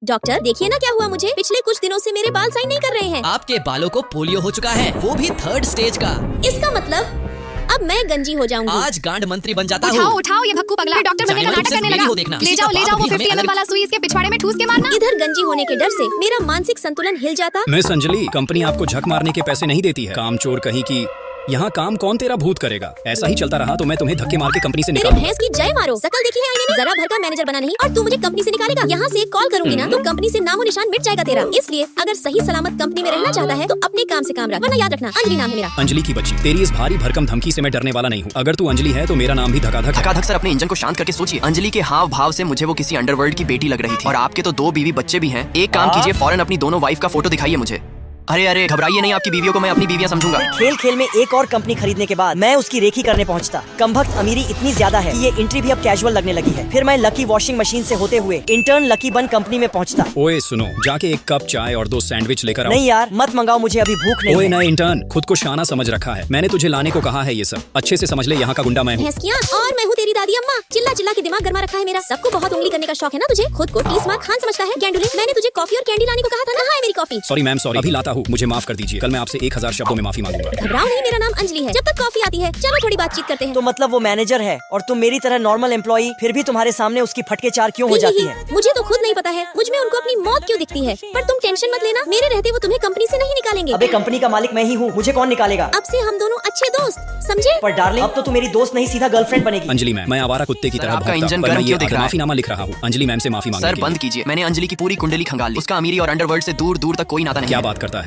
Doctor देखिए ना क्या हुआ मुझे, पिछले कुछ दिनों से मेरे बाल साइन नहीं कर रहे हैं। आपके बालों को पोलियो हो चुका है, वो भी 3rd स्टेज का। इसका मतलब अब मैं गंजी हो जाऊंगी। आज गांड मंत्री बन जाता उठाओ हूँ। उठाओ ये भक्कू पगला डॉक्टर बनने का नाटक करने लगा। ले जाओ वो 50 ml वाला सुई इसके पिछवाड़े में ठूस के मारना। इधर गंजी होने के डर से मेरा मानसिक संतुलन हिल जाता। मिस अंजलि, कंपनी आपको झक मारने के पैसे नहीं देती है। काम चोर कहीं की। यहाँ काम कौन तेरा भूत करेगा? ऐसा ही चलता रहा तो मैं तुम्हें धक्के मार के कंपनी से मेरी निकाल। भैंस की जय मारो। शकल देखी है आईने में, जरा भर का मैनेजर बना नहीं और तू मुझे कंपनी से निकालेगा। यहाँ से एक कॉल करूंगी ना तो कंपनी से नामो निशान मिट जाएगा तेरा। इसलिए अगर सही सलामत कंपनी में रहना चाहता है तो अपने काम से काम रख, वरना याद रखना अंजलि नाम है मेरा। अंजलि की बच्ची, तेरी इस भारी भरकम धमकी से मैं डरने वाला नहीं हूँ। अगर तू अंजलि है तो मेरा नाम भी धकाधक। धकाधक सर, अपने इंजन को शांत करके सोचिए। अंजलि के हाव भाव से मुझे वो किसी अंडरवर्ल्ड की बेटी लग रही थी। और आपके तो 2 बीवी बच्चे भी हैं। एक काम कीजिए, फौरन अपनी दोनों वाइफ का फोटो दिखाइए मुझे। अरे घबराइए नहीं, आपकी बीवियों को मैं अपनी बीवियां समझूंगा। खेल खेल में एक और कंपनी खरीदने के बाद मैं उसकी रेखी करने पहुंचता। कमबख्त अमीरी इतनी ज्यादा है कि ये एंट्री भी अब कैजुअल लगने लगी है। फिर मैं लकी वॉशिंग मशीन से होते हुए इंटर्न लकी बन कंपनी में पहुंचता। ओए सुनो, जाके 1 कप चाय और 2 सैंडविच लेकर आओ। नहीं यार मत मंगाओ, मुझे अभी भूख नहीं ओए है। नए इंटर्न, खुद को शाना समझ रखा है। मैंने तुझे लाने को कहा है ये सब। अच्छे से समझ ले, यहाँ का गुंडा मैं हूँ। भैंसकियाँ और मैं हूँ तेरी दादी अम्मा। चिल्ला चिल्ला के दिमाग गरमा रखा है मेरा। सबको बहुत उंगली करने का शौक है ना तुझे। खुद को 30 मार्क खान समझता है। गेंडुले, मैंने तुझे कॉफी और कैंडी लाने को कहा था ना। हाँ है मेरी कॉफी। सॉरी मैम, सॉरी, अभी लाता हूँ, मुझे माफ कर दीजिए। कल मैं आपसे 1000 शब्दों में माफी मांगूंगा। घबराओ नहीं, मेरा नाम अंजलि है। जब तक कॉफी आती है चलो थोड़ी बातचीत करते हैं। तो मतलब वो मैनेजर है और तुम मेरी तरह नॉर्मल एम्प्लॉई, फिर भी तुम्हारे सामने उसकी फटके चार क्यों हो जाती है? मुझे तो खुद नहीं पता है मुझ में उनको अपनी मौत क्यों दिखती है। पर तुम टेंशन मत लेना, मेरे रहते वो तुम्हें कंपनी से नहीं निकालेंगे। अबे कंपनी का मालिक मैं ही हूँ, मुझे कौन निकालेगा? अब से हम दोनों अच्छे दोस्त, समझे? पर डार्लिंग अब तो तू मेरी दोस्त नहीं, सीधा गर्लफ्रेंड बनेगी। अंजलि मैम, मैं आवारा कुत्ते की तरह आपका भौंकता, इंजन पर गर्म मैं क्यों ये दिख रहा है? माफीनामा लिख रहा हूँ अंजलि मैम से माफी मांगने सर के बंद लिए। कीजिए, मैंने अंजलि की पूरी कुंडली खंगाल ली। उसका अमीरी और अंडरवर्ल्ड से दूर दूर तक कोई नाता नहीं क्या है। बात करता है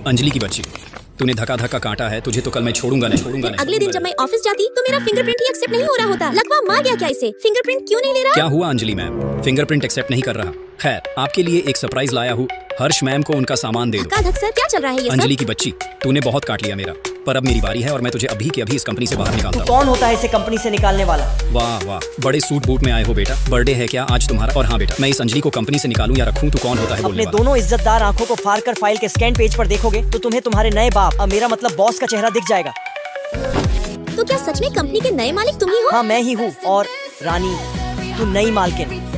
अंजलि की बच्ची, तूने धक्का धक्का काटा है, तुझे तो कल मैं छोड़ूंगा नहीं। अगले दिन जब मैं ऑफिस जाती तो मेरा फिंगरप्रिंट ही एक्सेप्ट नहीं हो रहा होता। लकवा मार गया क्या इसे? फिंगरप्रिंट क्यों नहीं ले रहा? क्या हुआ अंजलि मैम? फिंगरप्रिंट एक्सेप्ट नहीं कर रहा? खैर, आपके लिए एक सरप्राइज लाया हूँ। हर्ष मैम को उनका सामान दे दो। धक सर, क्या चल रहा है ये सब? अंजलि की बच्ची, तूने बहुत काट लिया मेरा, पर अब मेरी बारी है और मैं तुझे अभी के अभी इस कंपनी से बाहर निकालता हूँ। कौन होता है इसे कंपनी से निकालने वाला? वाह वाह, बड़े सूट बूट में आए हो बेटा। बर्थडे है क्या आज तुम्हारा? और हाँ बेटा, मैं इस अंजलि को कंपनी से निकालूं या रखूं तो कौन होता है बोलने अपने वाला? दोनों इज्जतदार आंखों को फाड़ कर फाइल के स्कैन पेज पर देखोगे तो तुम्हें तुम्हारे नए बाप, अब मेरा मतलब बॉस का चेहरा दिख जाएगा। तो क्या सच में कंपनी के नए मालिक तुम ही हो? हाँ मैं ही हूँ और रानी तू नई मालकिन।